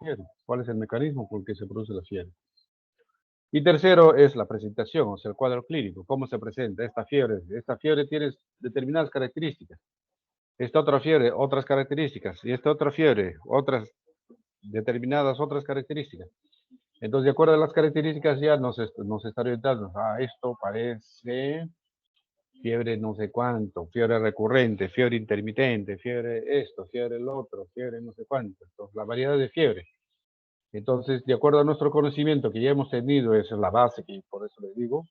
fiebre, cuál es el mecanismo por el que se produce la fiebre. Y tercero es la presentación, o sea, el cuadro clínico, cómo se presenta esta fiebre. Esta fiebre tiene determinadas características, esta otra fiebre, otras características, y esta otra fiebre, otras determinadas otras características. Entonces, de acuerdo a las características ya nos está orientando, esto parece fiebre no sé cuánto, fiebre recurrente, fiebre intermitente, fiebre esto, fiebre el otro, fiebre no sé cuánto. Entonces, la variedad de fiebre. Entonces, de acuerdo a nuestro conocimiento que ya hemos tenido, esa es la base, que por eso les digo,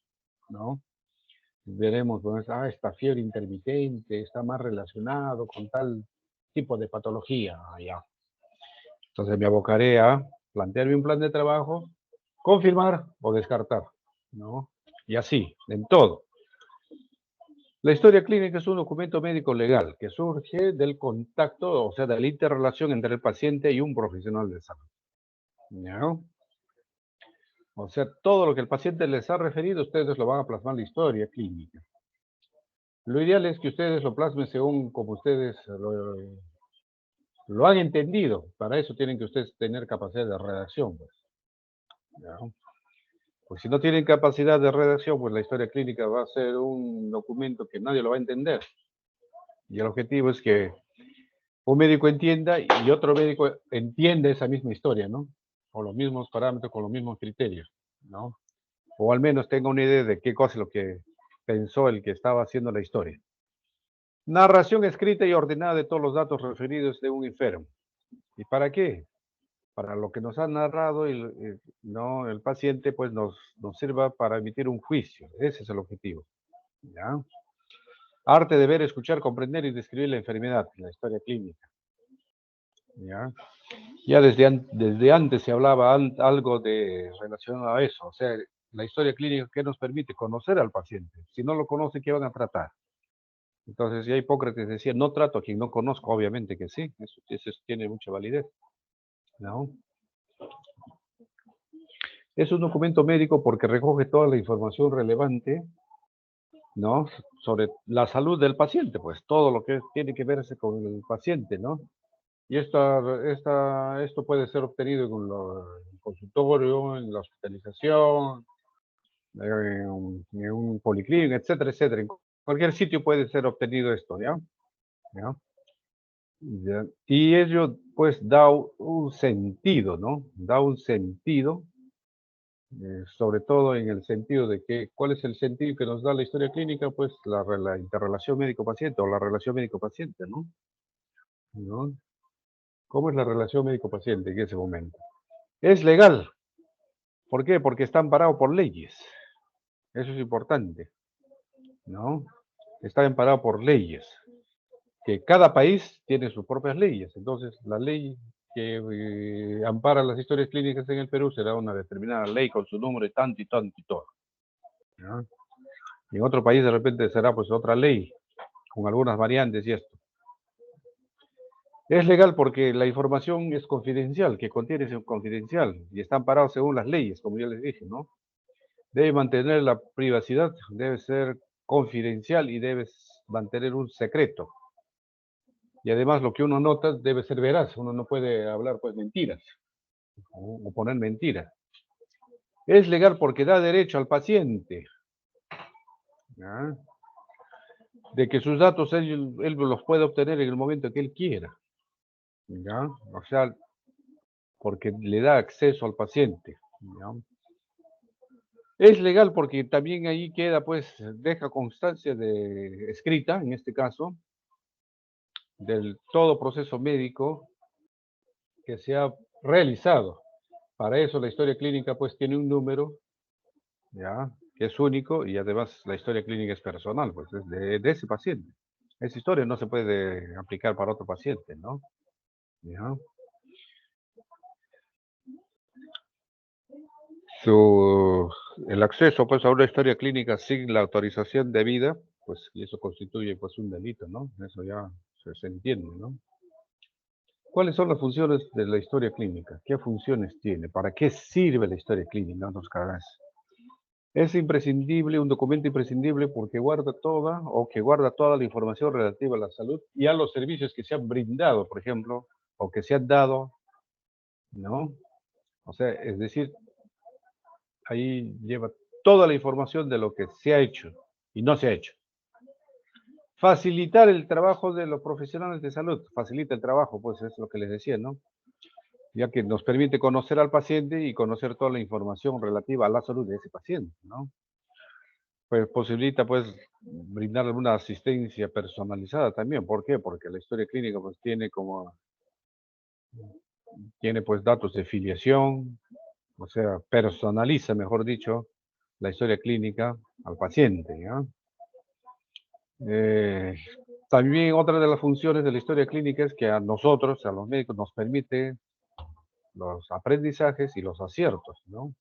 ¿no? Veremos, pues, esta fiebre intermitente está más relacionado con tal tipo de patología. Ya. Entonces me abocaré a plantearme un plan de trabajo, confirmar o descartar, ¿no? Y así, en todo. La historia clínica es un documento médico legal que surge del contacto, o sea, de la interrelación entre el paciente y un profesional de salud. ¿No? O sea, todo lo que el paciente les ha referido, ustedes lo van a plasmar en la historia clínica. Lo ideal es que ustedes lo plasmen según como ustedes lo han entendido. Para eso tienen que ustedes tener capacidad de redacción. Pues. ¿No? Pues si no tienen capacidad de redacción, pues la historia clínica va a ser un documento que nadie lo va a entender. Y el objetivo es que un médico entienda y otro médico entienda esa misma historia, ¿no? Con los mismos parámetros, con los mismos criterios, ¿no? O al menos tenga una idea de qué cosa es lo que pensó el que estaba haciendo la historia. Narración escrita y ordenada de todos los datos referidos de un enfermo. ¿Y para qué? Para lo que nos ha narrado no, el paciente, pues nos sirva para emitir un juicio. Ese es el objetivo. ¿Ya? Arte de ver, escuchar, comprender y describir la enfermedad, la historia clínica. ¿Ya? Ya desde antes se hablaba algo de relacionado a eso, o sea, la historia clínica que nos permite conocer al paciente. Si no lo conoce, ¿qué van a tratar? Entonces, ya Hipócrates decía, no trato a quien no conozco, obviamente que sí, eso tiene mucha validez, ¿no? Es un documento médico porque recoge toda la información relevante, ¿no? Sobre la salud del paciente, pues todo lo que tiene que verse con el paciente, ¿no? Y esto puede ser obtenido en el consultorio, en la hospitalización, en un policlínico, etcétera, etcétera. En cualquier sitio puede ser obtenido esto, ¿ya? ¿Ya? ¿Ya? Y ello, pues, da un sentido, ¿no? Da un sentido, sobre todo en el sentido de que, ¿cuál es el sentido que nos da la historia clínica? Pues la interrelación médico-paciente o la relación médico-paciente, ¿no? ¿No? ¿Cómo es la relación médico-paciente en ese momento? Es legal. ¿Por qué? Porque está amparado por leyes. Eso es importante, ¿no? Está amparado por leyes. Que cada país tiene sus propias leyes. Entonces, la ley que ampara las historias clínicas en el Perú será una determinada ley con su número de tanto y tanto y todo. ¿No? Y en otro país de repente será pues otra ley con algunas variantes y esto. Es legal porque la información es confidencial, que contiene es confidencial y está amparado según las leyes, como ya les dije, ¿no? Debe mantener la privacidad, debe ser confidencial y debe mantener un secreto. Y además lo que uno nota debe ser veraz, uno no puede hablar pues mentiras o poner mentiras. Es legal porque da derecho al paciente, ¿ya? De que sus datos él los puede obtener en el momento que él quiera, ¿ya? O sea, porque le da acceso al paciente, ¿ya? Es legal porque también ahí queda, pues, deja constancia de escrita, en este caso, del todo proceso médico que se ha realizado. Para eso la historia clínica, pues, tiene un número, ¿ya? Que es único y además la historia clínica es personal, pues, es de ese paciente. Esa historia no se puede aplicar para otro paciente, ¿no? ¿Ya? El acceso pues a una historia clínica sin la autorización debida, pues y eso constituye pues un delito, ¿no? Eso ya se entiende, ¿no? ¿Cuáles son las funciones de la historia clínica? ¿Qué funciones tiene? ¿Para qué sirve la historia clínica? Nos cagas. Es imprescindible, un documento imprescindible porque guarda toda o que guarda toda la información relativa a la salud y a los servicios que se han brindado, por ejemplo, o que se han dado ¿no? O sea, es decir, ahí lleva toda la información de lo que se ha hecho y no se ha hecho. Facilitar el trabajo de los profesionales de salud, facilita el trabajo, pues es lo que les decía, ¿no? Ya que nos permite conocer al paciente y conocer toda la información relativa a la salud de ese paciente, ¿no? Pues posibilita, pues, brindar alguna asistencia personalizada también. ¿Por qué? Porque la historia clínica, pues, tiene, pues, datos de filiación, o sea, personaliza, mejor dicho, la historia clínica al paciente, ¿ya? Eh, También otra de las funciones de la historia clínica es que a nosotros, a los médicos, nos permite los aprendizajes y los aciertos, ¿no?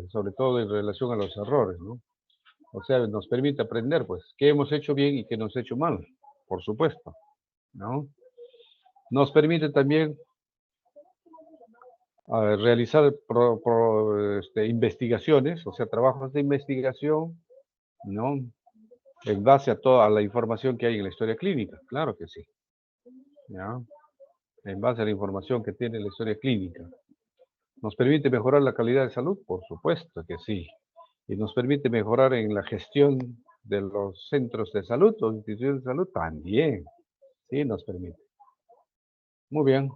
Sobre todo en relación a los errores, ¿no? O sea, nos permite aprender, pues, qué hemos hecho bien y qué nos hecho mal, por supuesto, ¿no? Nos permite también realizar investigaciones, o sea, trabajos de investigación, ¿no? En base a toda la información que hay en la historia clínica, claro que sí, ¿ya? En base a la información que tiene la historia clínica. ¿Nos permite mejorar la calidad de salud? Por supuesto que sí. Y nos permite mejorar en la gestión de los centros de salud o instituciones de salud también. Sí, nos permite. Muy bien.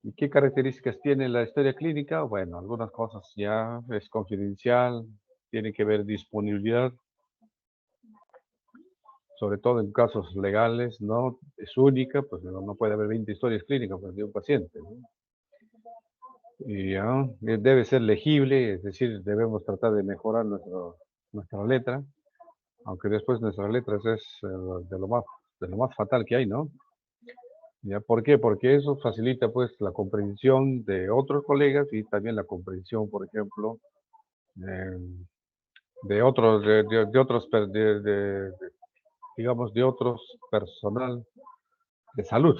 ¿Y qué características tiene la historia clínica? Bueno, algunas cosas ya es confidencial, tiene que ver disponibilidad, sobre todo en casos legales, ¿no? Es única, pues no puede haber 20 historias clínicas pues, de un paciente, ¿no? Y ya, debe ser legible, es decir, debemos tratar de mejorar nuestra letra, aunque después nuestras letras es de lo más fatal que hay, ¿no? ¿Ya? ¿Por qué? Porque eso facilita pues la comprensión de otros colegas y también la comprensión, por ejemplo, eh, de otros, digamos, de otros personal de salud.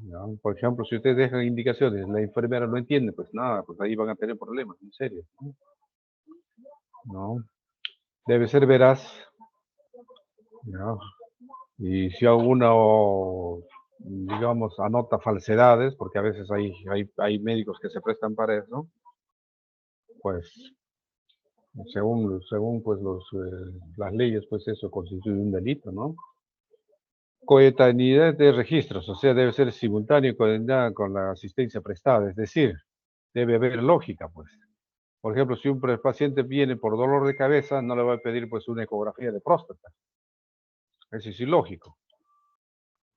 ¿Ya? Por ejemplo, si ustedes dejan indicaciones, la enfermera no entiende, pues nada, pues ahí van a tener problemas, en serio, ¿no? Debe ser veraz, ¿ya? Y si alguno, digamos, anota falsedades, porque a veces hay médicos que se prestan para eso, pues según pues las leyes, pues eso constituye un delito, ¿no? Coetaneidad de registros, o sea, debe ser simultáneo y coordinada con la asistencia prestada, es decir, debe haber lógica, pues. Por ejemplo, si un paciente viene por dolor de cabeza, no le va a pedir pues una ecografía de próstata. Eso es ilógico,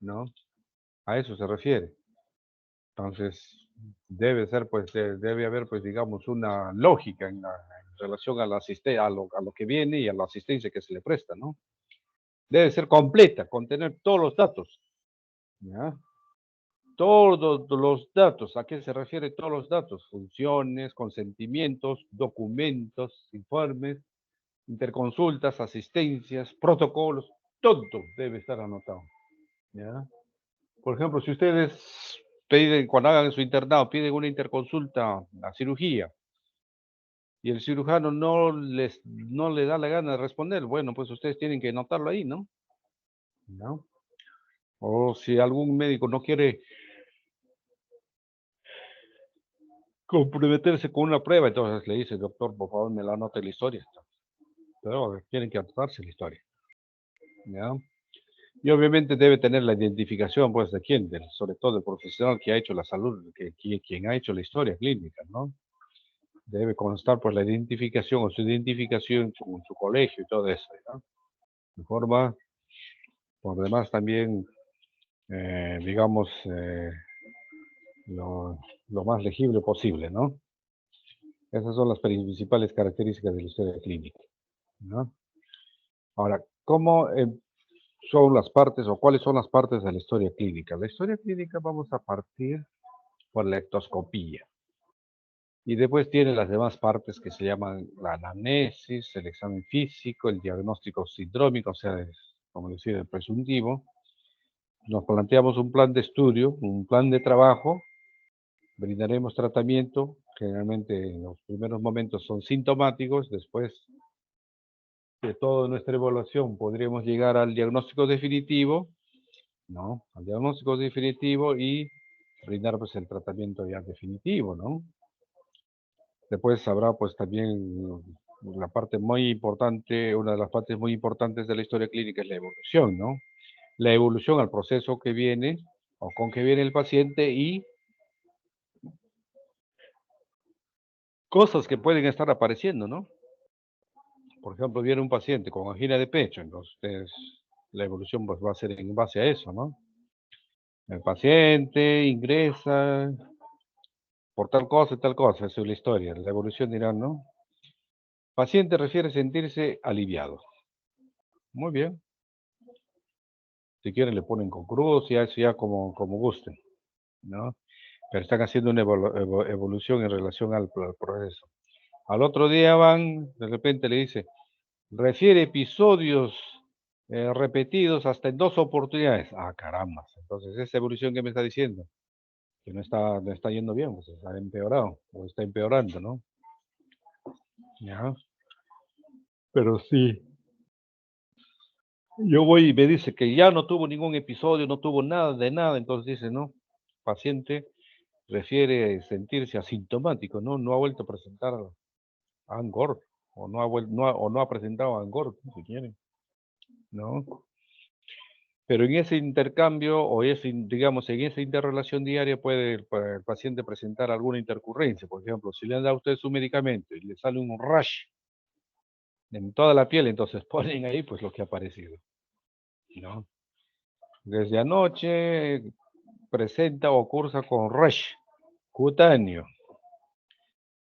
¿no? A eso se refiere. Entonces, debe ser, pues, debe haber, pues, digamos, una lógica en relación a a lo que viene y a la asistencia que se le presta, ¿no? Debe ser completa, contener todos los datos, ¿ya? Todos los datos, ¿a qué se refiere todos los datos? Funciones, consentimientos, documentos, informes, interconsultas, asistencias, protocolos, todo debe estar anotado, ¿ya? Por ejemplo, si ustedes piden, cuando hagan su internado, piden una interconsulta a cirugía y el cirujano no le da la gana de responder, bueno, pues ustedes tienen que anotarlo ahí, ¿no? ¿No? O si algún médico no quiere comprometerse con una prueba, entonces le dice, doctor, por favor, me la anote la historia. Pero tienen que anotarse la historia, ¿ya? Y obviamente debe tener la identificación, pues, de quién, sobre todo el profesional que ha hecho la salud, quien ha hecho la historia clínica, ¿no? Debe constar, pues, la identificación o su identificación con su colegio y todo eso, ¿no? De forma, por demás, también, digamos, lo más legible posible, ¿no? Esas son las principales características de la historia clínica, ¿no? Ahora, ¿cómo son las partes o cuáles son las partes de la historia clínica? La historia clínica vamos a partir por la ectoscopía. Y después tiene las demás partes que se llaman la anamnesis, el examen físico, el diagnóstico sindrómico, o sea, como decir, el presuntivo. Nos planteamos un plan de estudio, un plan de trabajo, brindaremos tratamiento, generalmente en los primeros momentos son sintomáticos, después de toda nuestra evaluación podríamos llegar al diagnóstico definitivo, ¿no? Al diagnóstico definitivo y brindar pues el tratamiento ya definitivo, ¿no? Después habrá pues también la parte muy importante, una de las partes muy importantes de la historia clínica es la evolución, ¿no? La evolución al proceso que viene o con que viene el paciente y cosas que pueden estar apareciendo, ¿no? Por ejemplo, viene un paciente con angina de pecho, entonces la evolución pues, va a ser en base a eso, ¿no? El paciente ingresa por tal cosa, eso es la historia. La evolución dirá, ¿no? Paciente refiere sentirse aliviado. Muy bien. Si quieren le ponen con cruz, ya eso ya como gusten, ¿no? Pero están haciendo una evolución en relación al proceso. Al otro día van, de repente le dice, refiere episodios repetidos hasta en 2 oportunidades. Ah, caramba. Entonces, esa evolución que me está diciendo, que no está yendo bien, pues está empeorado, o está empeorando, ¿no? Ya. Pero sí, yo voy y me dice que ya no tuvo ningún episodio, no tuvo nada de nada, entonces dice, no, paciente refiere sentirse asintomático, ¿no? No ha vuelto a presentar ANGOR, o no ha presentado ANGOR, si quieren, ¿no? Pero en ese intercambio o digamos, en esa interrelación diaria puede el paciente presentar alguna intercurrencia. Por ejemplo, si le han dado a usted su medicamento y le sale un rash en toda la piel, entonces ponen ahí pues lo que ha aparecido, ¿no? Desde anoche presenta o cursa con rash cutáneo.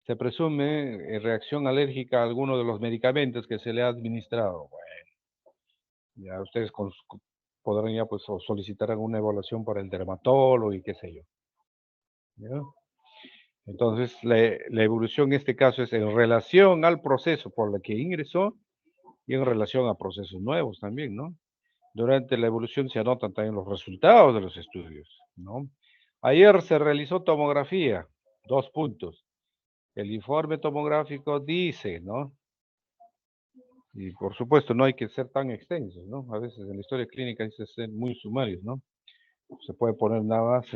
Se presume reacción alérgica a alguno de los medicamentos que se le ha administrado. Bueno, ya ustedes podrán ya pues solicitar alguna evaluación por el dermatólogo y qué sé yo, ¿ya? Entonces, la evolución en este caso es en relación al proceso por el que ingresó y en relación a procesos nuevos también, ¿no? Durante la evolución se anotan también los resultados de los estudios, ¿no? Ayer se realizó tomografía, 2 puntos. El informe tomográfico dice, ¿no? Y por supuesto, no hay que ser tan extensos, ¿no? A veces en la historia clínica hay que ser muy sumarios, ¿no? Se puede poner nada más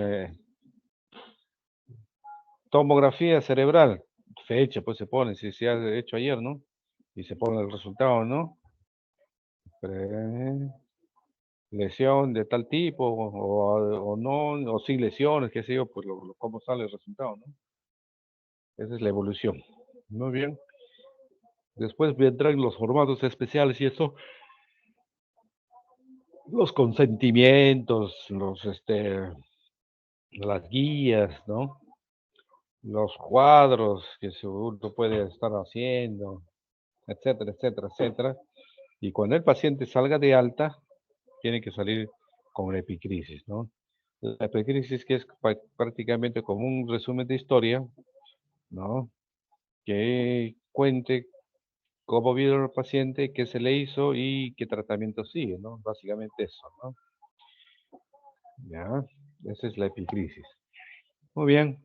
tomografía cerebral, fecha, pues se pone, si se ha hecho ayer, ¿no? Y se pone el resultado, ¿no? Lesión de tal tipo, o no, o sin lesiones, qué sé yo, pues cómo sale el resultado, ¿no? Esa es la evolución. Muy bien. Después vendrán los formatos especiales y eso, los consentimientos, las guías, ¿no? Los cuadros que uno puede estar haciendo, etcétera, etcétera, etcétera. Y cuando el paciente salga de alta, tiene que salir con la epicrisis, ¿no? La epicrisis que es prácticamente como un resumen de historia, ¿no? Que cuente cómo vino el paciente, qué se le hizo y qué tratamiento sigue, ¿no? Básicamente eso, ¿no? Ya, esa es la epicrisis. Muy bien.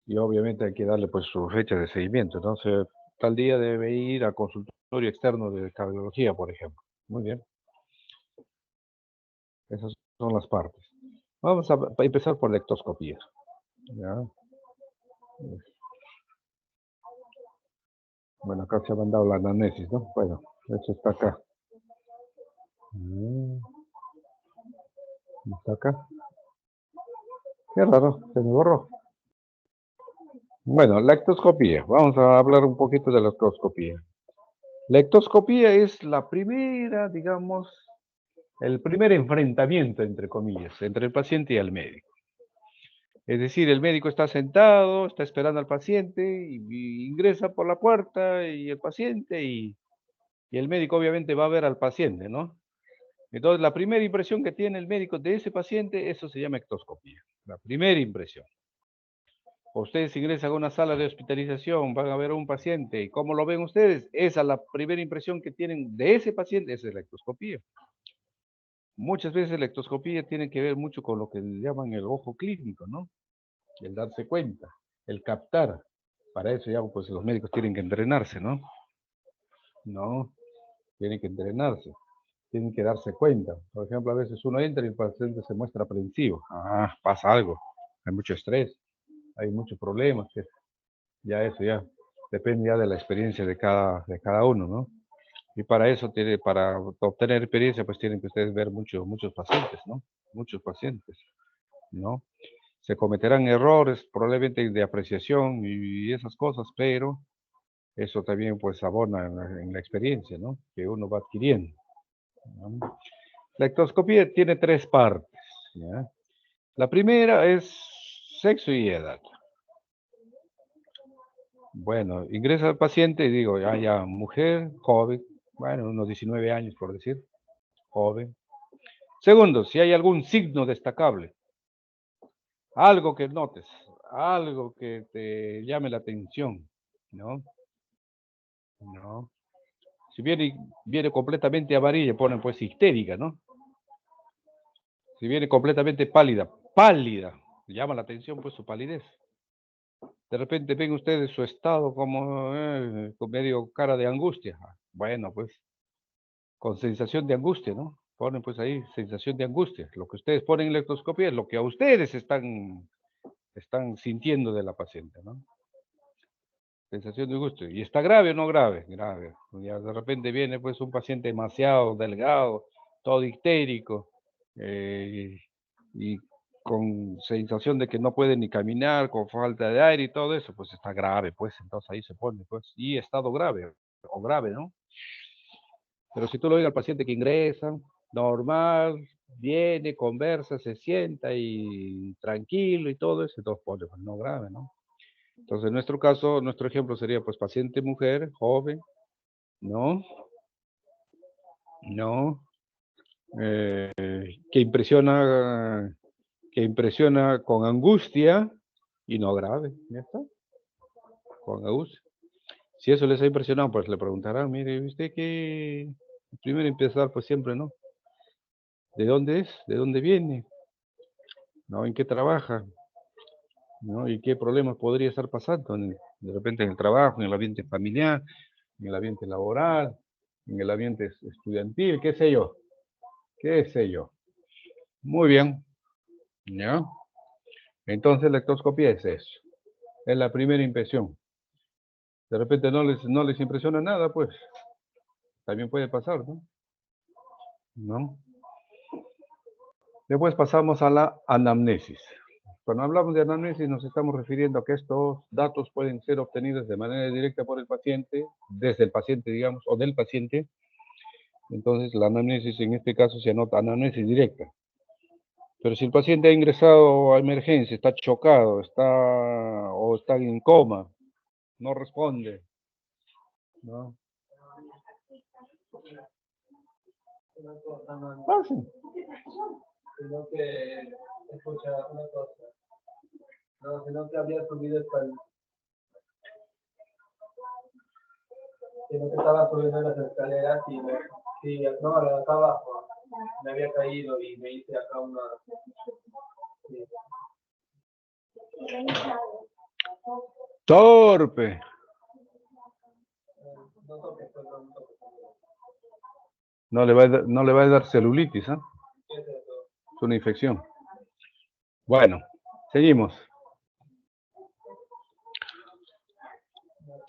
Y obviamente hay que darle pues su fecha de seguimiento. Entonces, tal día debe ir a consultorio externo de cardiología, por ejemplo. Muy bien. Esas son las partes. Vamos a empezar por la ectoscopía. ¿Ya? Bueno, acá se ha mandado la anamnesis, ¿no? Bueno, eso está acá. Mm, Está acá. Qué raro, se me borró. Bueno, la ectoscopía. Vamos a hablar un poquito de la ectoscopía. La ectoscopía es la primera, digamos, el primer enfrentamiento, entre comillas, entre el paciente y el médico. Es decir, el médico está sentado, está esperando al paciente y ingresa por la puerta y el paciente y el médico obviamente va a ver al paciente, ¿no? Entonces, la primera impresión que tiene el médico de ese paciente, eso se llama ectoscopía. La primera impresión. Ustedes ingresan a una sala de hospitalización, van a ver a un paciente, ¿y cómo lo ven ustedes? Esa es la primera impresión que tienen de ese paciente, esa es la ectoscopía. Muchas veces la ectoscopía tiene que ver mucho con lo que llaman el ojo clínico, ¿no? El darse cuenta, el captar. Para eso ya pues los médicos tienen que entrenarse, ¿no? No, tienen que entrenarse, tienen que darse cuenta. Por ejemplo, a veces uno entra y el paciente se muestra aprensivo. Ah, pasa algo. hay mucho estrés, hay muchos problemas, que ya eso ya depende ya de la experiencia de cada uno, ¿no? Y para eso, para obtener experiencia, pues tienen que ustedes ver muchos pacientes, ¿no? Muchos pacientes, ¿no? Se cometerán errores probablemente de apreciación y esas cosas, pero eso también pues abona en la experiencia, ¿no? Que uno va adquiriendo, ¿no? La ectoscopía tiene tres partes, ¿ya? La primera es sexo y edad. Bueno, ingresa el paciente y digo, ya, mujer, joven, bueno, unos 19 años por decir, joven. Segundo, si hay algún signo destacable, algo que notes, algo que te llame la atención, ¿no? ¿No? Si viene completamente amarilla, ponen pues histérica, ¿no? Si viene completamente pálida, pálida, llama la atención pues su palidez. De repente ven ustedes su estado como con medio cara de angustia. Bueno, pues con sensación de angustia, ¿no? Ponen pues ahí sensación de angustia. Lo que ustedes ponen en la ectoscopía es lo que a ustedes están sintiendo de la paciente, ¿no? Sensación de angustia. ¿Y está grave o no grave? Grave. Ya de repente viene pues un paciente demasiado delgado, todo histérico, y con sensación de que no puede ni caminar, con falta de aire y todo eso, pues está grave, pues entonces ahí se pone, pues, y estado grave, o grave, ¿no? Pero si tú lo ves al paciente que ingresa, normal, viene, conversa, se sienta y tranquilo y todo eso, entonces pone, pues no grave, ¿no? Entonces en nuestro caso, nuestro ejemplo sería pues paciente mujer, joven, ¿no? ¿No? Que impresiona con angustia y no grave, ¿ya está? Con angustia. Si eso les ha impresionado, pues le preguntarán, mire, ¿usted qué? Primero empezar, pues siempre, ¿no? ¿De dónde es? ¿De dónde viene? ¿No? ¿En qué trabaja? ¿No? ¿Y qué problemas podría estar pasando de repente en el trabajo, en el ambiente familiar, en el ambiente laboral, en el ambiente estudiantil, qué sé yo? ¿Qué sé yo? Muy bien, ¿ya? Entonces la ectoscopía es eso, es la primera impresión. De repente no les impresiona nada, pues también puede pasar, ¿no? ¿No? Después pasamos a la anamnesis. Cuando hablamos de anamnesis nos estamos refiriendo a que estos datos pueden ser obtenidos de manera directa por el paciente, desde el paciente, digamos, o del paciente. Entonces la anamnesis en este caso se anota anamnesis directa. Pero si el paciente ha ingresado a emergencia, está chocado, está en coma, no responde, ¿no? Pasen. Sino que, escucha una cosa, no, sino que había subido sino que estaba subiendo las escaleras y sí, no, acá abajo, me había caído y me hice acá una... Sí. Torpe. No le va a dar celulitis, ¿eh? Es una infección. Bueno, seguimos.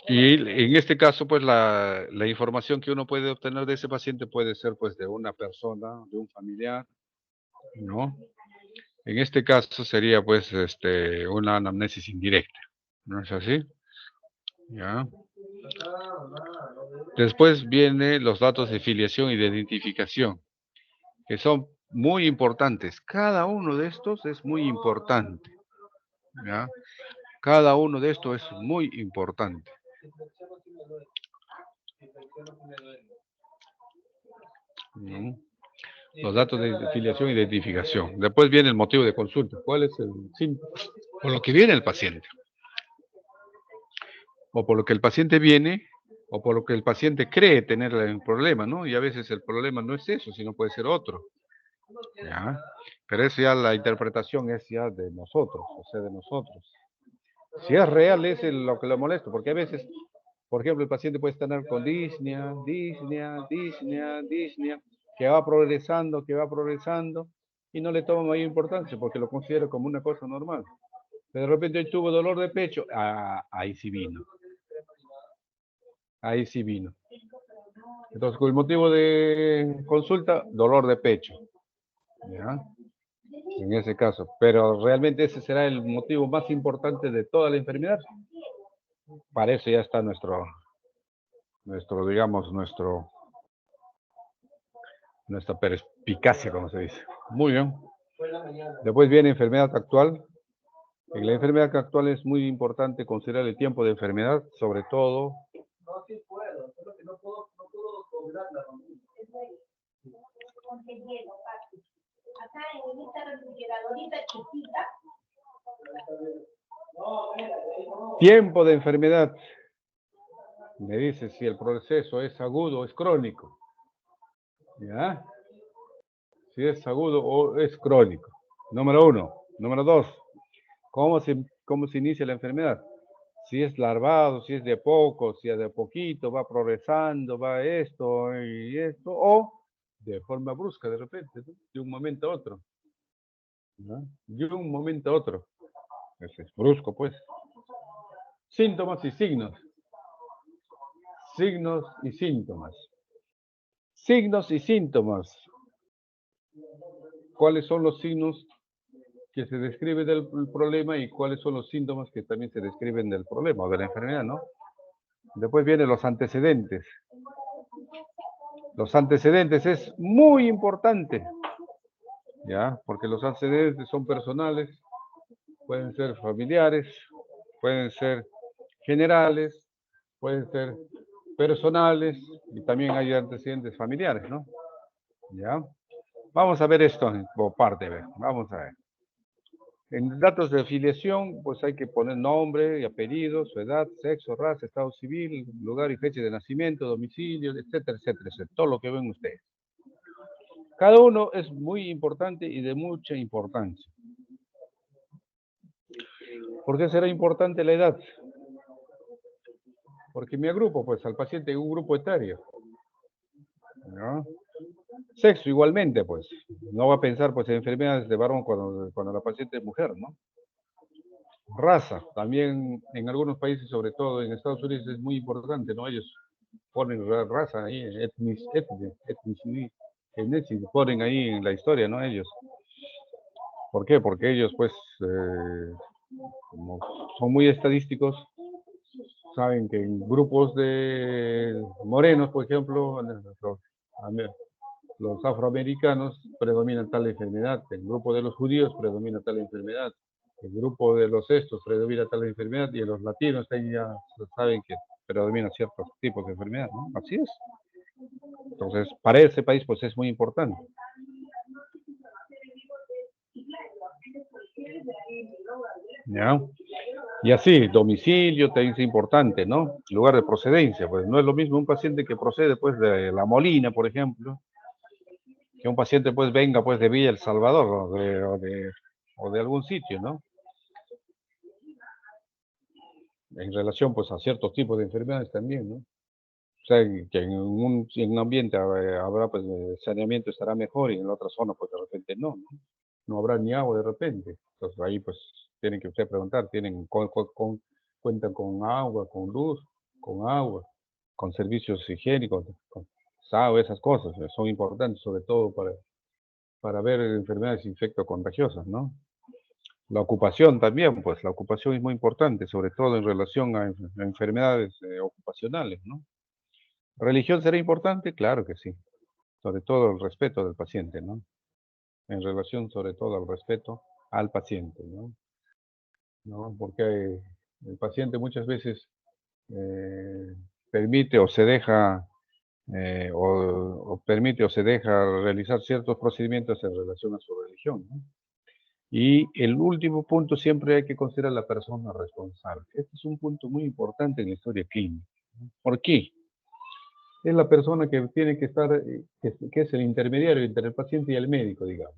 Y en este caso, pues la información que uno puede obtener de ese paciente puede ser pues de una persona, de un familiar, ¿no? En este caso sería pues una anamnesis indirecta, ¿no es así? ¿Ya? Después vienen los datos de filiación y de identificación, que son muy importantes. Cada uno de estos es muy importante, ¿ya? Cada uno de estos es muy importante. ¿No? Los datos de filiación e identificación. Después viene el motivo de consulta. ¿Cuál es el síntoma? Por lo que viene el paciente. O por lo que el paciente viene, o por lo que el paciente cree tener el problema, ¿no? Y a veces el problema no es eso, sino puede ser otro. ¿Ya? Pero eso ya la interpretación es ya de nosotros, o sea, de nosotros. Si es real, es lo que lo molesta, porque a veces, por ejemplo, el paciente puede estar con disnea, que va progresando, y no le toma mayor importancia, porque lo considera como una cosa normal. De repente hoy tuvo dolor de pecho. Ah, ahí sí vino. Ahí sí vino. Entonces, con el motivo de consulta, dolor de pecho. ¿Ya? En ese caso. Pero realmente ese será el motivo más importante de toda la enfermedad. Para eso ya está digamos, nuestra perspicacia, como se dice. Muy bien. Después viene enfermedad actual. En la enfermedad actual es muy importante considerar el tiempo de enfermedad, sobre todo. No, sí puedo, solo que no puedo cobrarla. Acá en esta refrigeradorita chiquita. Tiempo de enfermedad. Me dice si el proceso es agudo o es crónico. ¿Ya? Si es agudo o es crónico. Número 1. Número 2. ¿Cómo se inicia la enfermedad? Si es larvado, si es de poco, si es de poquito, va progresando, va esto y esto, o de forma brusca de repente, ¿no? De un momento a otro. ¿No? De un momento a otro. Ese es brusco, pues. Síntomas y signos. Signos y síntomas. Signos y síntomas. ¿Cuáles son los signos que se describen del problema y cuáles son los síntomas que también se describen del problema o de la enfermedad, ¿no? Después vienen los antecedentes. Los antecedentes es muy importante, ¿ya? Porque los antecedentes son personales, pueden ser familiares, pueden ser generales, pueden ser personales y también hay antecedentes familiares, ¿no? ¿Ya? Vamos a ver esto por parte, vamos a ver. En datos de afiliación, pues hay que poner nombre y apellido, su edad, sexo, raza, estado civil, lugar y fecha de nacimiento, domicilio, etcétera, etcétera, etcétera, todo lo que ven ustedes. Cada uno es muy importante y de mucha importancia. ¿Por qué será importante la edad? Porque me agrupo pues al paciente en un grupo etario, ¿no? Sexo igualmente, pues. No va a pensar pues en enfermedades de varón cuando la paciente es mujer, ¿no? Raza, también en algunos países, sobre todo en Estados Unidos, es muy importante, ¿no? Ellos ponen raza ahí, etnicidad, ponen ahí en la historia, ¿no? Ellos. ¿Por qué? Porque ellos, pues, como son muy estadísticos, saben que en grupos de morenos, por ejemplo, los afroamericanos predomina tal enfermedad, el grupo de los judíos predomina tal enfermedad, el grupo de los estos predomina tal enfermedad y en los latinos ahí ya saben que predomina ciertos tipos de enfermedad, ¿no? Así es. Entonces, para ese país, pues es muy importante. ¿Ya? Y así, domicilio también es importante, ¿no? Lugar de procedencia, pues no es lo mismo un paciente que procede pues de La Molina, por ejemplo, que un paciente pues venga pues de Villa El Salvador o de algún sitio, ¿no? En relación pues a ciertos tipos de enfermedades también, ¿no? O sea, que en un ambiente habrá pues saneamiento estará mejor y en la otra zona pues de repente no, ¿no? No habrá ni agua de repente. Entonces ahí pues tienen que usted preguntar, cuentan con agua, con luz, con agua, con servicios higiénicos, con SAO, esas cosas son importantes, sobre todo para ver enfermedades infectocontagiosas, ¿no? La ocupación también, pues la ocupación es muy importante, sobre todo en relación a enfermedades ocupacionales, ¿no? ¿Religión será importante? Claro que sí, sobre todo el respeto del paciente, ¿no? En relación sobre todo al respeto al paciente, ¿no? ¿No? Porque el paciente muchas veces eh, permite o se deja o permite o se deja realizar ciertos procedimientos en relación a su religión, ¿no? Y el último punto siempre hay que considerar la persona responsable. Este es un punto muy importante en la historia clínica, ¿no? ¿Por qué? Es la persona que tiene que estar, que es el intermediario entre el paciente y el médico, digamos,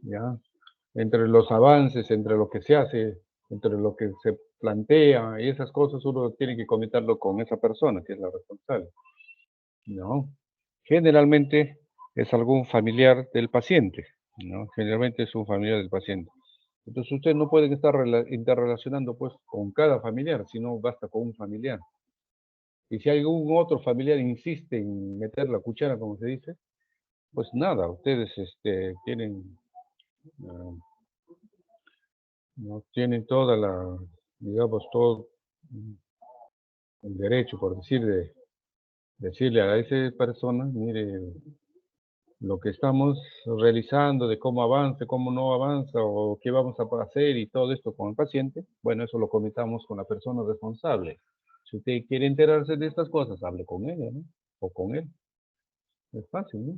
¿ya? Entre los avances, entre lo que se hace, entre lo que se plantea y esas cosas, uno tiene que comentarlo con esa persona que es la responsable, ¿no? Generalmente es algún familiar del paciente, ¿no? Generalmente es un familiar del paciente. Entonces ustedes no pueden estar interrelacionando pues con cada familiar, sino basta con un familiar. Y si algún otro familiar insiste en meter la cuchara, como se dice, pues nada, ustedes tienen, ah, no tienen toda la, digamos, todo el derecho, por decir, de decirle a esa persona, mire, lo que estamos realizando, de cómo avanza, cómo no avanza, o qué vamos a hacer y todo esto con el paciente, bueno, eso lo comentamos con la persona responsable. Si usted quiere enterarse de estas cosas, hable con ella, ¿no? O con él. Es fácil, ¿no?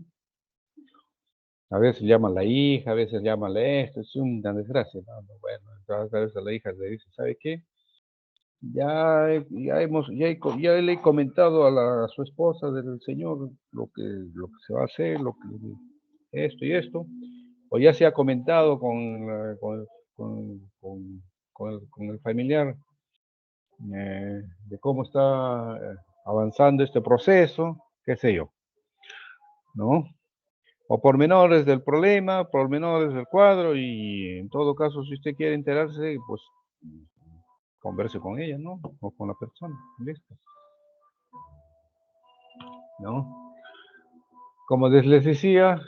A veces llama a la hija, a veces llama a la esto, es una desgracia, ¿no? Bueno, entonces a veces la hija le dice, ¿sabe qué? Ya le he comentado a su esposa del señor lo que se va a hacer, esto y esto, o ya se ha comentado con el familiar de cómo está avanzando este proceso, qué sé yo, ¿no? O pormenores del problema, pormenores del cuadro, y en todo caso, si usted quiere enterarse, pues converse con ella, ¿no? O con la persona, listo, ¿no? Como les decía,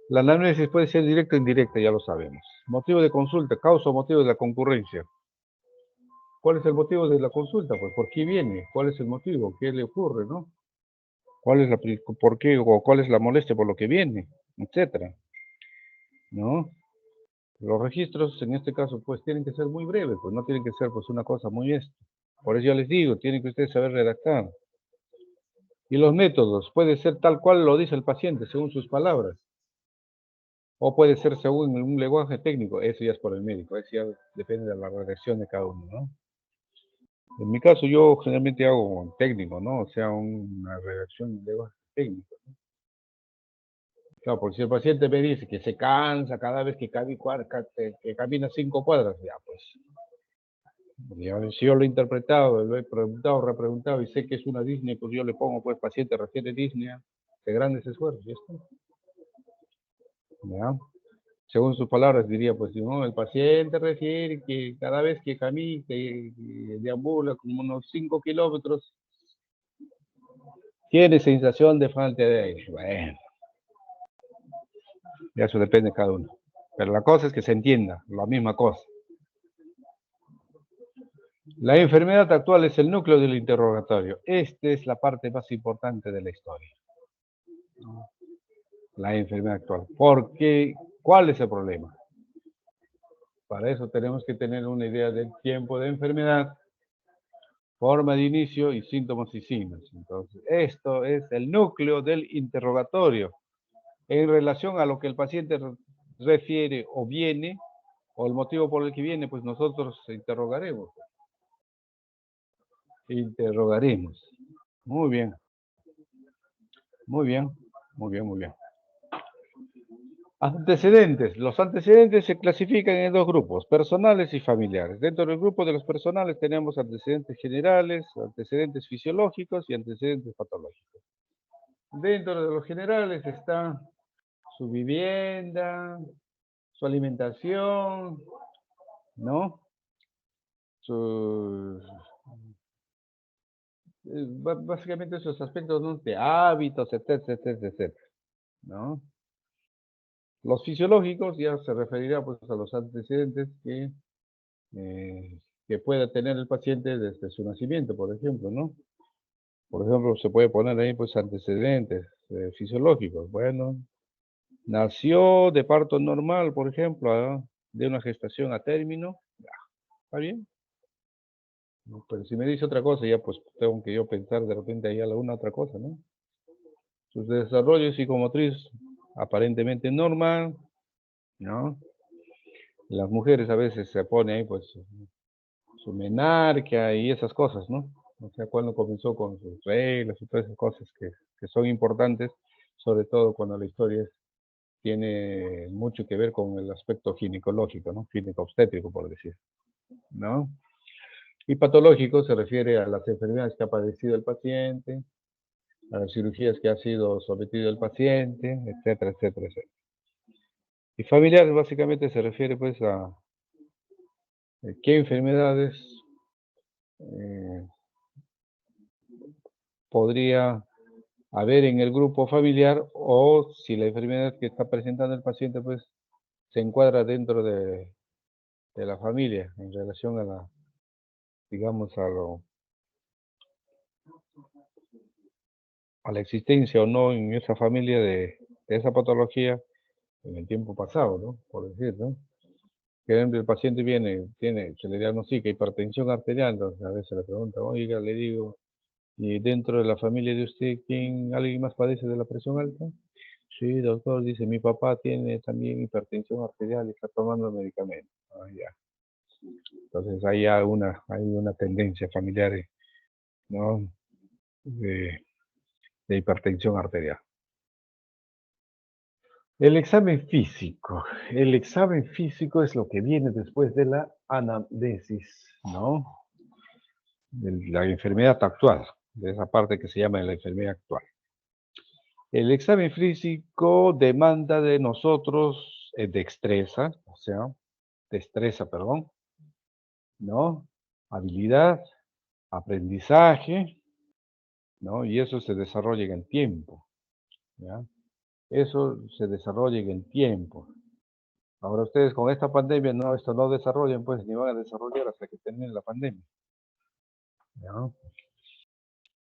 la anamnesis puede ser directa o indirecta, ya lo sabemos. Motivo de consulta, causa o motivo de la concurrencia. ¿Cuál es el motivo de la consulta? Pues, ¿por qué viene? ¿Cuál es el motivo? ¿Qué le ocurre, no? ¿Por qué o cuál es la molestia por lo que viene? Etcétera, ¿no? Los registros, en este caso, pues, tienen que ser muy breves, pues, no tienen que ser, pues, una cosa muy esto. Por eso yo les digo, tienen que ustedes saber redactar. Y los métodos, puede ser tal cual lo dice el paciente, según sus palabras. O puede ser según un lenguaje técnico, eso ya es por el médico, eso ya depende de la redacción de cada uno, ¿no? En mi caso, yo generalmente hago un técnico, ¿no? O sea, una redacción de lenguaje técnico. Claro, porque si el paciente me dice que se cansa cada vez que camina 5 cuadras, ya pues, si yo lo he interpretado, lo he preguntado, repreguntado y sé que es una disnea, pues yo le pongo, pues, paciente refiere disnea de grandes esfuerzos, ¿ya está? ¿Ya? Según sus palabras diría, pues, no, el paciente refiere que cada vez que camina, que deambula como unos 5 kilómetros, tiene sensación de falta de aire. Bueno, ya eso depende de cada uno. Pero la cosa es que se entienda, la misma cosa. La enfermedad actual es el núcleo del interrogatorio. Esta es la parte más importante de la historia. La enfermedad actual. Porque, ¿cuál es el problema? Para eso tenemos que tener una idea del tiempo de enfermedad, forma de inicio y síntomas y signos. Entonces, esto es el núcleo del interrogatorio en relación a lo que el paciente refiere o viene, o el motivo por el que viene, pues nosotros interrogaremos. Interrogaremos. Muy bien, muy bien, muy bien, muy bien. Antecedentes. Los antecedentes se clasifican en dos grupos, personales y familiares. Dentro del grupo de los personales tenemos antecedentes generales, antecedentes fisiológicos y antecedentes patológicos. Dentro de los generales está su vivienda, su alimentación, ¿no? Sus, básicamente esos aspectos, ¿no? De hábitos, etcétera, etcétera, etcétera, ¿no? Los fisiológicos ya se referirá pues a los antecedentes que pueda tener el paciente desde su nacimiento, por ejemplo, ¿no? Por ejemplo, se puede poner ahí pues antecedentes fisiológicos. Bueno, nació de parto normal, por ejemplo, de una gestación a término, ya, ¿está bien? No, pero si me dice otra cosa, ya pues tengo que yo pensar de repente ahí alguna otra cosa, ¿no? Su desarrollo psicomotriz aparentemente normal, ¿no? Las mujeres a veces se pone ahí pues su menarquia y esas cosas, ¿no? O sea, cuando comenzó con sus reglas y todas esas cosas que son importantes, sobre todo cuando la historia tiene mucho que ver con el aspecto ginecológico, ¿no? Gineco-obstétrico, por decir, ¿no? Y patológico se refiere a las enfermedades que ha padecido el paciente, a las cirugías que ha sido sometido el paciente, etcétera, etcétera, etcétera. Y familiar básicamente se refiere pues a qué enfermedades eh, podría haber en el grupo familiar o si la enfermedad que está presentando el paciente pues se encuadra dentro de la familia en relación a la, digamos, a la existencia o no en esa familia de esa patología en el tiempo pasado, ¿no? Por decir, ¿no? Que el paciente viene, se le diagnostica hipertensión arterial, entonces a veces le pregunta, oiga, le digo, ¿y dentro de la familia de usted alguien más padece de la presión alta? Sí, doctor, dice, mi papá tiene también hipertensión arterial y está tomando medicamentos. Ah, ya. Entonces hay una tendencia familiar, ¿no? De, de hipertensión arterial. El examen físico. El examen físico es lo que viene después de la anamnesis, ¿no? De la enfermedad actual, de esa parte que se llama la enfermedad actual. El examen físico demanda de nosotros destreza, perdón, ¿no? Habilidad, aprendizaje, ¿no? Y eso se desarrolla en el tiempo, ¿ya? Eso se desarrolla en el tiempo. Ahora ustedes con esta pandemia, no, esto no desarrollan, pues, ni van a desarrollar hasta que termine la pandemia, ¿ya?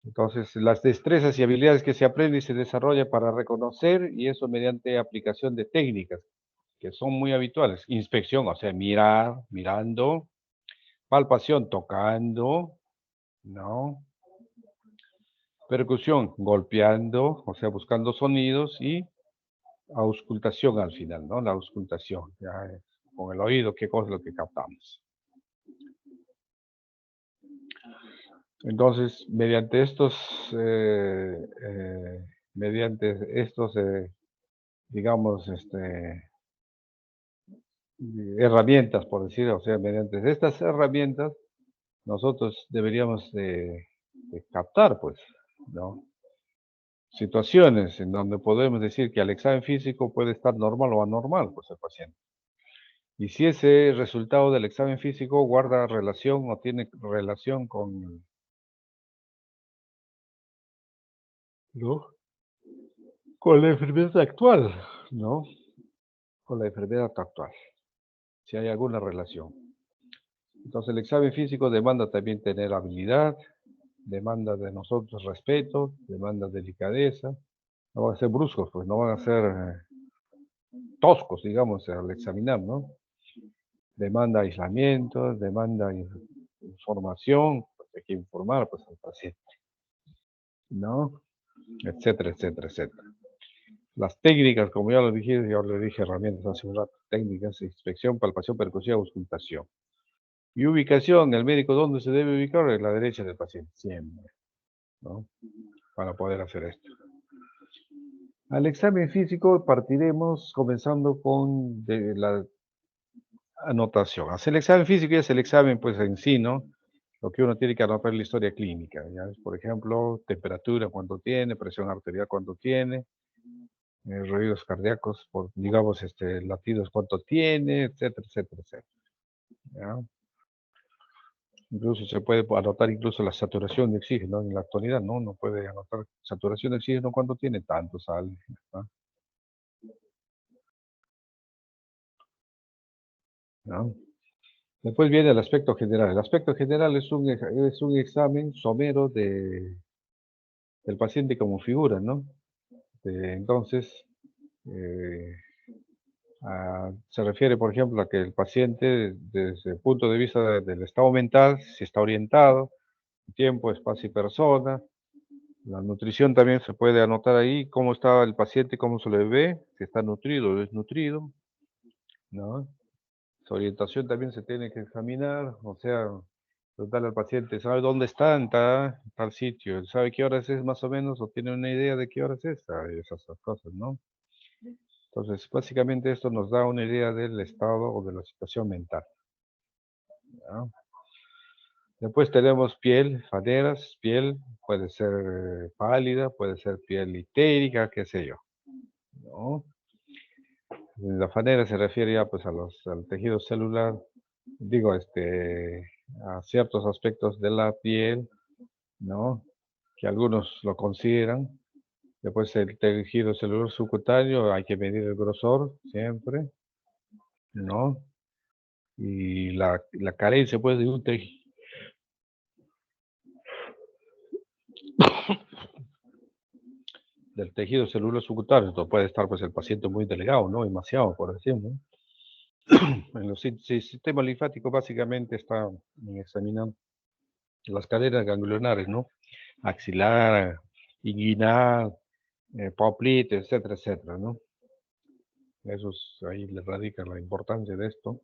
Entonces, las destrezas y habilidades que se aprende y se desarrolla para reconocer, y eso mediante aplicación de técnicas que son muy habituales. Inspección, o sea, mirar, mirando, palpación, tocando, ¿no? Percusión, golpeando, o sea, buscando sonidos y auscultación al final, ¿no? La auscultación, ya es con el oído, qué cosa es lo que captamos. Entonces, mediante estos, digamos, herramientas, por decir, o sea, mediante estas herramientas, nosotros deberíamos de captar, pues, ¿no? Situaciones en donde podemos decir que al examen físico puede estar normal o anormal, pues, el paciente. Y si ese resultado del examen físico guarda relación o tiene relación ¿no? Con la enfermedad actual, ¿no? Con la enfermedad actual, si hay alguna relación. Entonces, el examen físico demanda también tener habilidad, demanda de nosotros respeto, demanda delicadeza. No van a ser bruscos, pues no van a ser toscos, digamos, al examinar, ¿no? Demanda aislamiento, demanda información, pues hay que informar pues, al paciente, ¿no? Etcétera, etcétera, etcétera. Las técnicas, como ya lo dije herramientas hace un rato, técnicas, inspección, palpación, percusión, auscultación. Y ubicación, el médico, ¿dónde se debe ubicar? En la derecha del paciente, siempre, ¿no? Para poder hacer esto. Al examen físico partiremos comenzando con la anotación. Hacer el examen físico es el examen, pues en sí, ¿no? Lo que uno tiene que anotar es la historia clínica, ¿ya? Por ejemplo, temperatura, cuánto tiene, presión arterial, cuánto tiene, ruidos cardíacos, digamos, latidos, cuánto tiene, etcétera, etcétera, etcétera, ¿ya? Incluso se puede anotar incluso la saturación de oxígeno, en la actualidad, ¿no? Uno puede anotar saturación de oxígeno, cuánto tiene, tanto sale, ¿no? ¿No? Después viene el aspecto general. El aspecto general es un examen somero del paciente como figura, ¿no? Entonces, eh, se refiere, por ejemplo, a que el paciente, desde el punto de vista del estado mental, si está orientado, tiempo, espacio y persona. La nutrición también se puede anotar ahí, cómo está el paciente, cómo se le ve, si está nutrido o desnutrido, ¿no? Su orientación también se tiene que examinar, o sea, preguntarle al paciente, ¿sabe dónde está? En tal sitio, ¿sabe qué horas es más o menos? ¿O tiene una idea de qué horas es? Esas cosas, ¿no? Entonces, básicamente esto nos da una idea del estado o de la situación mental, ¿ya? Después tenemos piel, faneras, piel, puede ser pálida, puede ser piel itérica, qué sé yo, ¿no? La fanera se refiere ya pues al tejido celular, digo, a ciertos aspectos de la piel, ¿no? Que algunos lo consideran. Después el tejido celular subcutáneo, hay que medir el grosor siempre, ¿no? Y la carencia pues de un tejido del tejido celular subcutáneo, entonces puede estar pues el paciente muy delgado, ¿no? Demasiado, por decirlo, ¿no? En los sistemas linfáticos básicamente está examinando las cadenas ganglionares, ¿no? Axilar, inguinal, poplite, etcétera, etcétera, ¿no? Eso es, ahí le radica la importancia de esto.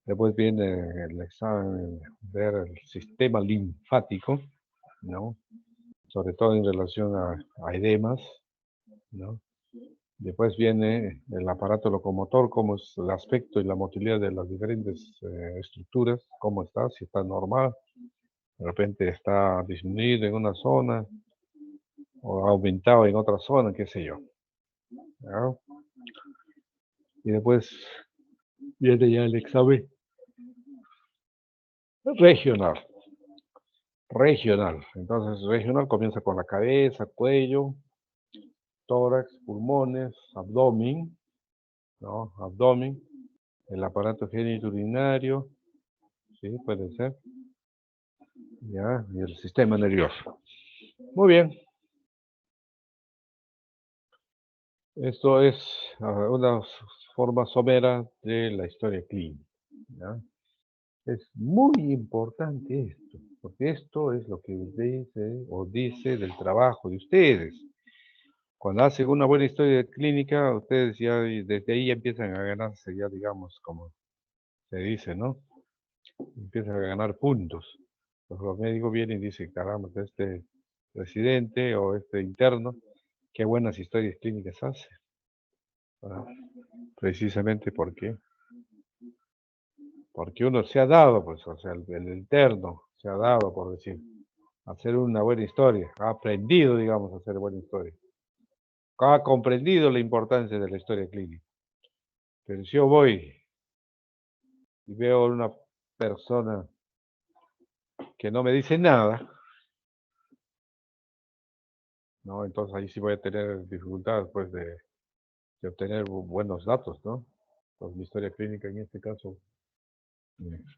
Después viene el examen, ver el sistema linfático, ¿no? Sobre todo en relación a edemas, ¿no? Después viene el aparato locomotor, cómo es el aspecto y la motilidad de las diferentes estructuras, cómo está, si está normal, de repente está disminuido en una zona o aumentado en otra zona, qué sé yo, ¿no? Y después viene ya el examen regional. Regional. Entonces, regional comienza con la cabeza, cuello, tórax, pulmones, abdomen, ¿no? Abdomen, el aparato genitourinario, sí, puede ser, ya, y el sistema nervioso. Muy bien. Esto es una forma somera de la historia clínica, ¿ya? Es muy importante esto, porque esto es lo que dice o dice del trabajo de ustedes. Cuando hacen una buena historia clínica, ustedes ya desde ahí empiezan a ganarse, ya digamos, como se dice, ¿no? Empiezan a ganar puntos. Los médicos vienen y dicen, caramba, este residente o este interno, qué buenas historias clínicas hace. ¿Verdad? Precisamente porque uno se ha dado, pues, o sea, el interno se ha dado, por decir, hacer una buena historia, ha aprendido, digamos, a hacer buena historia, ha comprendido la importancia de la historia clínica. Pero si yo voy y veo a una persona que no me dice nada, ¿no? Entonces ahí sí voy a tener dificultades, pues, de obtener buenos datos, ¿no? Pues mi historia clínica en este caso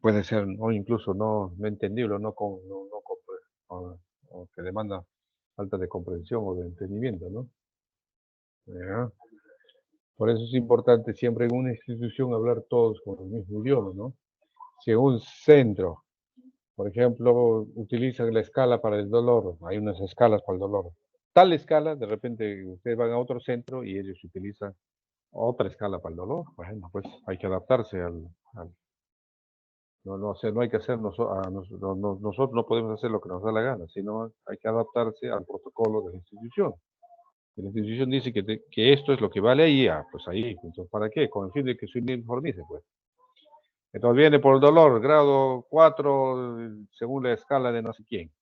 puede ser, o incluso no entendible, o que demanda falta de comprensión o de entendimiento, ¿no? ¿Ya? Por eso es importante siempre en una institución hablar todos con el mismo idioma, ¿no? Si en un centro, por ejemplo, utilizan la escala para el dolor, hay unas escalas para el dolor. Tal escala, de repente ustedes van a otro centro y ellos utilizan otra escala para el dolor. Bueno, pues hay que adaptarse no, o sea, no hay que hacer nosotros no podemos hacer lo que nos da la gana, sino hay que adaptarse al protocolo de la institución. Si la institución dice que esto es lo que vale ahí, pues ahí, entonces, ¿para qué? Con el fin de que se uniformice, pues. Entonces viene por dolor, grado 4, según la escala de no sé quién.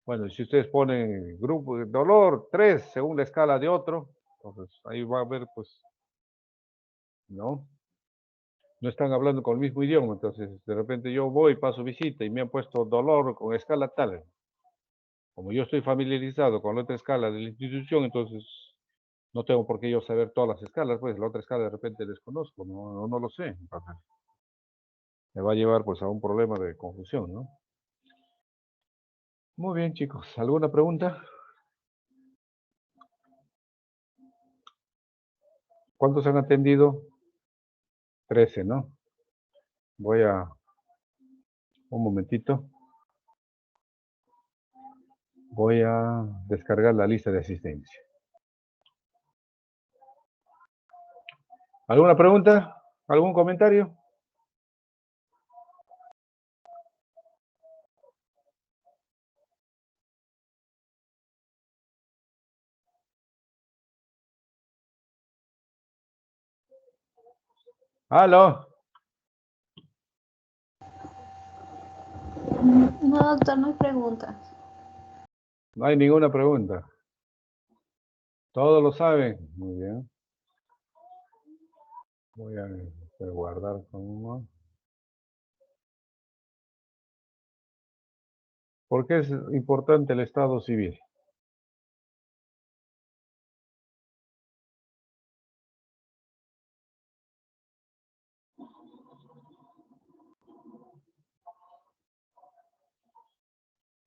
Bueno, si ustedes ponen grupo de dolor 3, según la escala de otro, entonces ahí va a haber, pues, ¿no? No están hablando con el mismo idioma, entonces de repente yo voy, paso visita y me han puesto dolor con escala tal. Como yo estoy familiarizado con la otra escala de la institución, entonces no tengo por qué yo saber todas las escalas, pues la otra escala de repente desconozco, no lo sé. Entonces, me va a llevar pues a un problema de confusión, ¿no? Muy bien, chicos. ¿Alguna pregunta? ¿Cuántos han atendido? 13, ¿no? Voy a... Un momentito. Voy a descargar la lista de asistencia. ¿Alguna pregunta? ¿Algún comentario? ¿Aló? No, doctor, no hay preguntas. No hay ninguna pregunta. Todos lo saben. Muy bien. Voy a guardar como... ¿Por qué es importante el estado civil?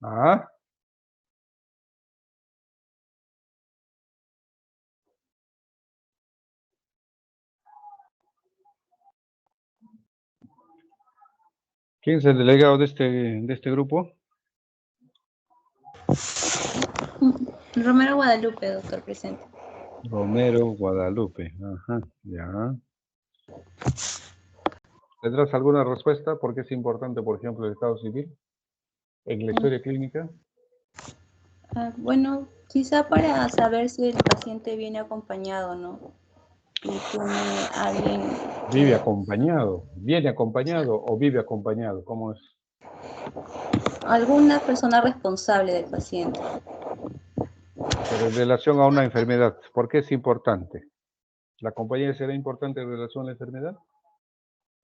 ¿Ah? ¿Quién es el delegado de este grupo? Romero Guadalupe, doctor presente. Romero Guadalupe. Ajá, ya. ¿Tendrás alguna respuesta? ¿Por qué es importante, por ejemplo, el estado civil en la historia clínica? Bueno, quizá para saber si el paciente viene acompañado, ¿no? Y tiene alguien ¿Vive que, acompañado? ¿Viene acompañado o vive acompañado? ¿Cómo es? alguna persona responsable del paciente. Pero en relación a una enfermedad, ¿por qué es importante? ¿La compañía será importante en relación a la enfermedad?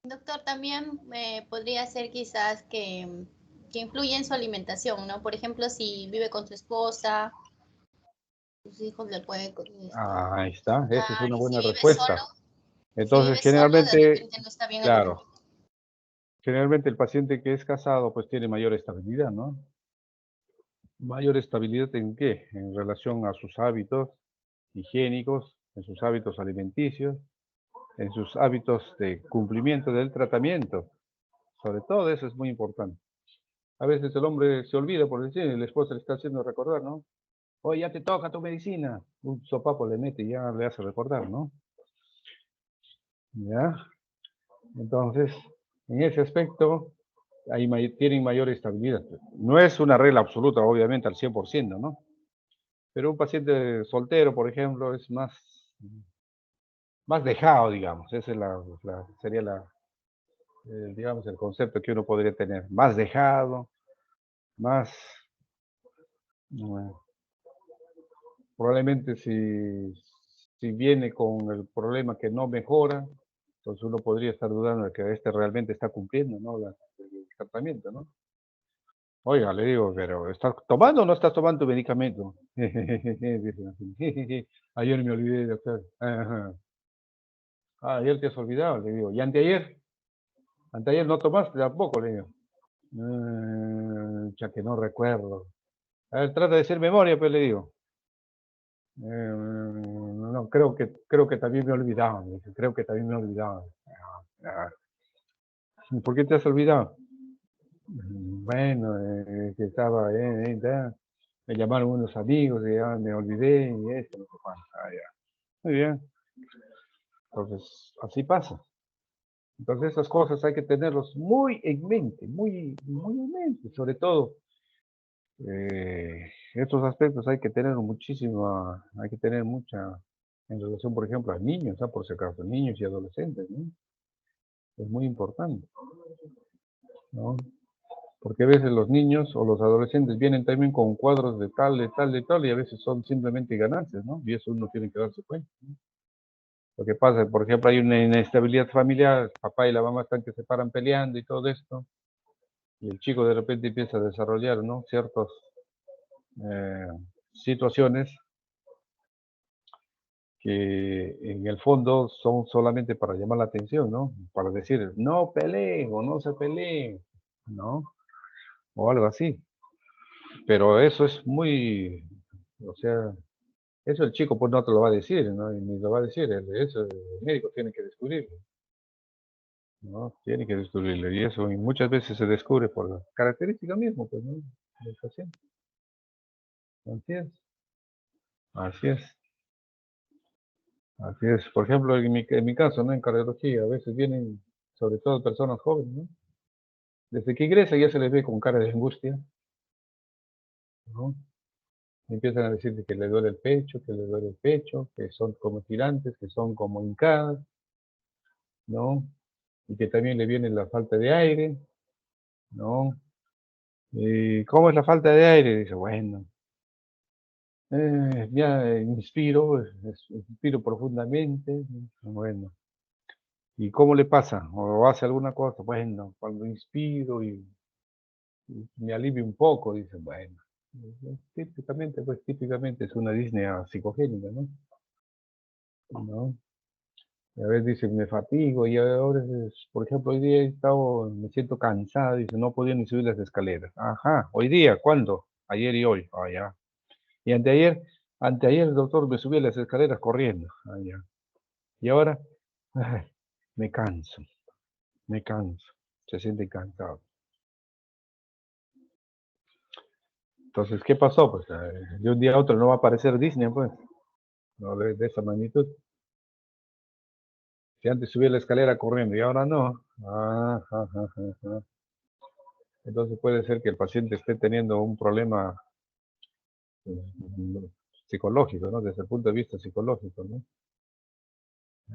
Doctor, también podría ser quizás que influye en su alimentación, ¿no? Por ejemplo, si vive con su esposa, sus hijos le pueden Ah, ahí está, esa es dar, una y buena respuesta. si Entonces, vive solo, de generalmente, repente no está bien claro, alimentado. generalmente el paciente que es casado, pues tiene mayor estabilidad, ¿no? ¿Mayor estabilidad en qué? En relación a sus hábitos higiénicos, en sus hábitos alimenticios, en sus hábitos de cumplimiento del tratamiento. Sobre todo eso es muy importante. A veces el hombre se olvida por decir, el esposo le está haciendo recordar, ¿no? Oye, ya te toca tu medicina. Un sopapo le mete y ya le hace recordar, ¿no? ¿Ya? Entonces, en ese aspecto, tienen mayor estabilidad. No es una regla absoluta, obviamente, al 100%, ¿no? Pero un paciente soltero, por ejemplo, es más dejado, digamos. Ese es sería digamos, el concepto que uno podría tener. Más dejado, más... probablemente si viene con el problema que no mejora, entonces uno podría estar dudando de que este realmente está cumpliendo, ¿no? El tratamiento, ¿no? Oiga, le digo, pero ¿estás tomando o no estás tomando tu medicamento? Dicen así. Ayer me olvidé, doctor. Ajá. Ah, ayer te has olvidado, le digo. ¿Y anteayer? Anteayer no tomaste tampoco, le digo. Ya que no recuerdo. A ver, trata de hacer memoria, pues le digo. No, creo que también me he olvidado. Me dice, creo que también me he olvidado. Ah, ¿por qué te has olvidado? Bueno, que estaba, me llamaron unos amigos y ya me olvidé y esto, no sé cuánto. Ah, ya. Muy bien. Entonces, así pasa. Entonces, esas cosas hay que tenerlos muy en mente, muy en mente. Sobre todo, estos aspectos hay que tener hay que tener mucha, en relación, por ejemplo, a niños, por si acaso, niños y adolescentes, ¿no? Es muy importante, ¿no? Porque a veces los niños o los adolescentes vienen también con cuadros de tal, de tal, de tal, y a veces son simplemente ganancias, ¿no? Y eso uno tiene que darse cuenta, ¿no? Lo que pasa, por ejemplo, hay una inestabilidad familiar, el papá y la mamá están que se paran peleando y todo esto, y el chico de repente empieza a desarrollar, ¿no? Ciertas eh, situaciones que en el fondo son solamente para llamar la atención, ¿no? Para decir, no peleen o no se peleen, ¿no? O algo así. Pero eso es muy, o sea, eso el chico pues no te lo va a decir, ¿no? Y ni lo va a decir, eso el médico tiene que descubrirlo, ¿no? Tiene que descubrirlo. Y eso y muchas veces se descubre por la característica mismo, pues, ¿no? Del paciente. Así es, así es, así es. Por ejemplo, en mi caso, ¿no? En cardiología, a veces vienen, sobre todo personas jóvenes, ¿no? Desde que ingresa ya se les ve con cara de angustia, ¿no? Y empiezan a decir que le duele el pecho, que le duele el pecho, que son como tirantes, que son como hincadas, ¿no? Y que también le viene la falta de aire, ¿no? ¿Y cómo es la falta de aire? Dice, bueno, ya inspiro, inspiro profundamente, bueno, ¿Y cómo le pasa? ¿O hace alguna cosa? Bueno, cuando inspiro y me alivio un poco, dice, bueno. Típicamente es una disnea psicogénica, ¿no? ¿No? Y a veces dice, me fatigo y ahora, por ejemplo, hoy día he estado, me siento cansado, dice, no podía ni subir las escaleras. Ajá, hoy día, ¿cuándo? Ayer y hoy. Ah, ya. Y anteayer el doctor me subía las escaleras corriendo. Ah, ya. Y ahora, ay, me canso, me canso. Se siente cansado. Entonces, ¿qué pasó? Pues de un día a otro no va a aparecer Disney, pues, no de esa magnitud. Si antes subía la escalera corriendo y ahora no. Ah, ja, ja, ja, ja. Entonces puede ser que el paciente esté teniendo un problema psicológico, ¿no? Desde el punto de vista psicológico, ¿no?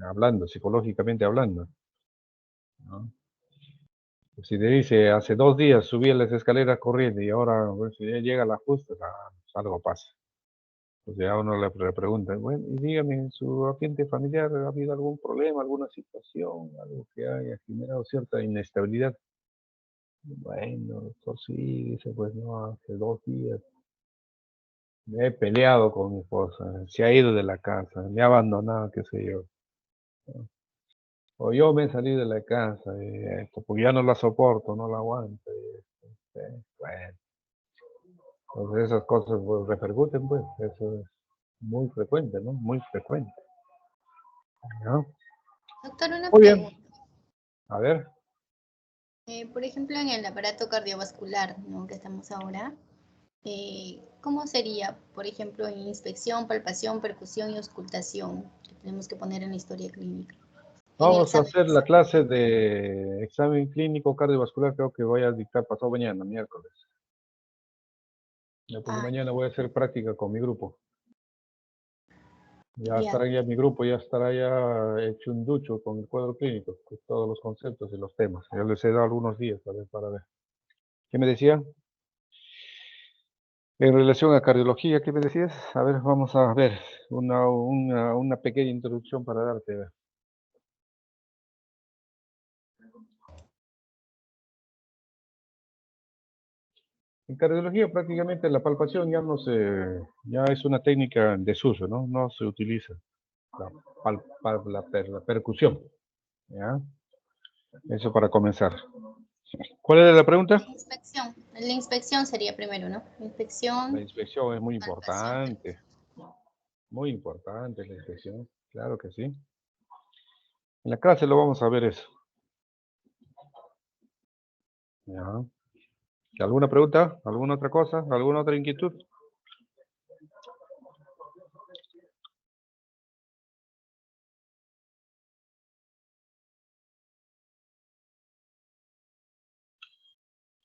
Hablando, psicológicamente hablando, ¿no? Si te dice, hace 2 días subí las escaleras corriendo y ahora, pues, si ya llega la justa, algo pasa. Pues ya uno le pregunta, bueno, y dígame, ¿en su ambiente familiar ha habido algún problema, alguna situación, algo que haya generado cierta inestabilidad? Bueno, doctor, sí, dice, pues no, hace 2 días me he peleado con mi esposa, se ha ido de la casa, me ha abandonado, qué sé yo. ¿No? O yo me he salido de la casa, porque ya no la soporto, no la aguanto. Bueno, entonces esas cosas pues, repercuten, pues, eso es muy frecuente, ¿no? Muy frecuente, ¿no? Doctor, una Muy bien, pregunta. a ver. Por ejemplo, en el aparato cardiovascular, ¿no? Que estamos ahora, ¿cómo sería, por ejemplo, en inspección, palpación, percusión y auscultación que tenemos que poner en la historia clínica, en el Vamos a examen hacer la físico? clase de examen clínico cardiovascular, creo que voy a dictar pasado mañana, miércoles. Ya, porque Ah, mañana voy a hacer práctica con mi grupo. Ya ya. estará ya mi grupo, ya estará ya hecho un ducho con el cuadro clínico, con todos los conceptos y los temas. Ya les he dado algunos días para ver. ¿Qué me decía? En relación a cardiología, ¿qué me decías? A ver, vamos a ver una pequeña introducción para darte. A ver. En cardiología prácticamente la palpación ya no ya es una técnica en desuso, ¿no? No se utiliza la percusión, ¿ya? Eso para comenzar. ¿Cuál era la pregunta? La inspección sería primero, ¿no? La Inspección, inspección es palpación, percusión. muy importante la inspección, claro que sí. En la clase lo vamos a ver eso. ¿Ya? ¿Alguna pregunta? ¿Alguna otra cosa? ¿Alguna otra inquietud?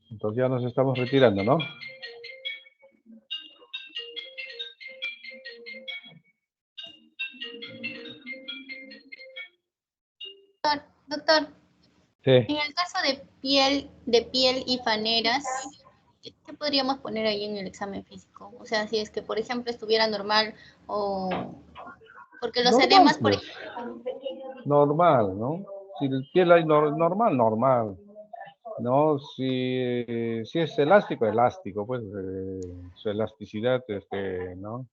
Entonces ya nos estamos retirando, ¿no? Doctor, Sí. en el caso de piel y faneras, ¿qué podríamos poner ahí en el examen físico? O sea, si es que, por ejemplo, estuviera normal o... Porque los Normal, edemas, por pues. ejemplo, Normal, ¿no? Si el piel hay normal, normal. No, si es elástico, elástico, pues su elasticidad, ¿no?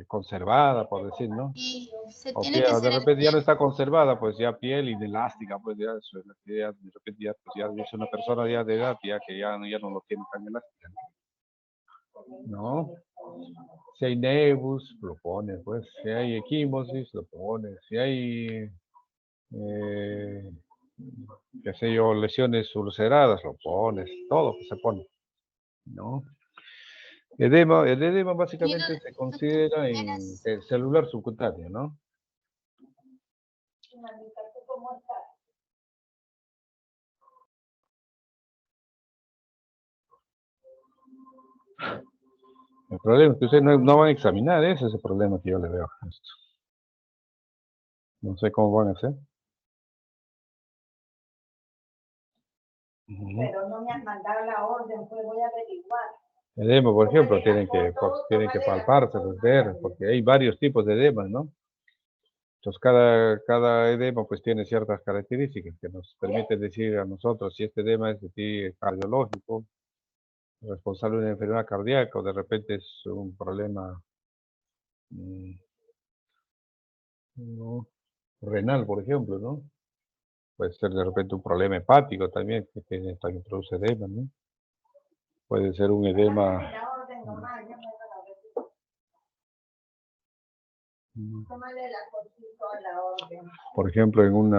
Conservada, por decir, ¿no? y se O tiene que de hacer el repente ya no piel. está conservada, pues ya piel inelástica, pues ya su elasticidad, de repente ya, pues ya es una persona ya de edad, ya que ya no lo tiene tan elástica, ¿no? Si hay nevus, lo pones, pues. Si hay equimosis, lo pones. Si hay, eh, qué sé yo, lesiones ulceradas, lo pones. Todo se pone, ¿no? El edema Y, básicamente se doctor, considera en faneras, el celular subcutáneo, ¿no? El problema es que ustedes no van a examinar, ese es el problema que yo le veo a esto. No sé cómo van a hacer. Pero no me han mandado la orden, pues voy a averiguar. Edema, por ejemplo, tienen que palparse, pues, ver, porque hay varios tipos de edemas, ¿no? Entonces, cada edema pues tiene ciertas características que nos permiten decir a nosotros si este edema es de tipo cardiológico, responsable de una enfermedad cardíaca o de repente es un problema no, renal, por ejemplo, ¿no? Puede ser de repente un problema hepático también, que también produce edema, ¿no? Puede ser un edema, por ejemplo, en un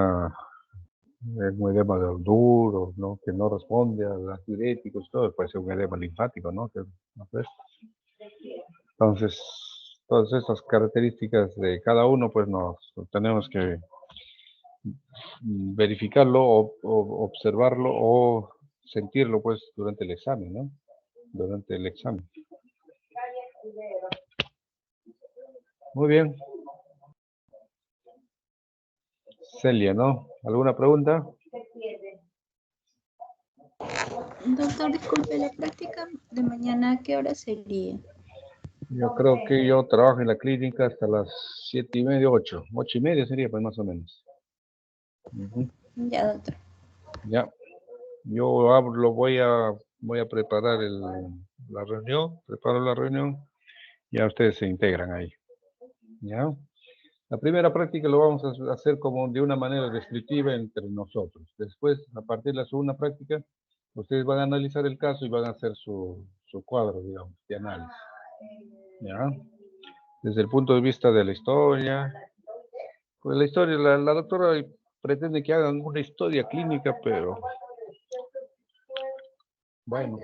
edema de Alduro, ¿no? Que no responde a los diuréticos, todo, puede ser un edema linfático, ¿no? ¿No crees? Entonces, todas estas características de cada uno, pues nos tenemos que verificarlo o observarlo o sentirlo, pues, durante el examen, ¿no? Durante el examen. Muy bien. Celia, ¿no? ¿Alguna pregunta? Doctor, disculpe, la práctica de mañana, ¿a qué hora sería? Yo creo que yo trabajo en la clínica hasta las 7:30, 8. 8:30 sería, pues, más o menos. Ya, doctor. Ya. Yo hablo, voy a preparar la reunión, preparo la reunión, ya ustedes se integran ahí. ¿Ya? La primera práctica lo vamos a hacer como de una manera descriptiva entre nosotros. Después, a partir de la segunda práctica, ustedes van a analizar el caso y van a hacer su cuadro, digamos, de análisis. ¿Ya? Desde el punto de vista de la historia. Pues la historia, la doctora pretende que hagan una historia clínica, pero bueno,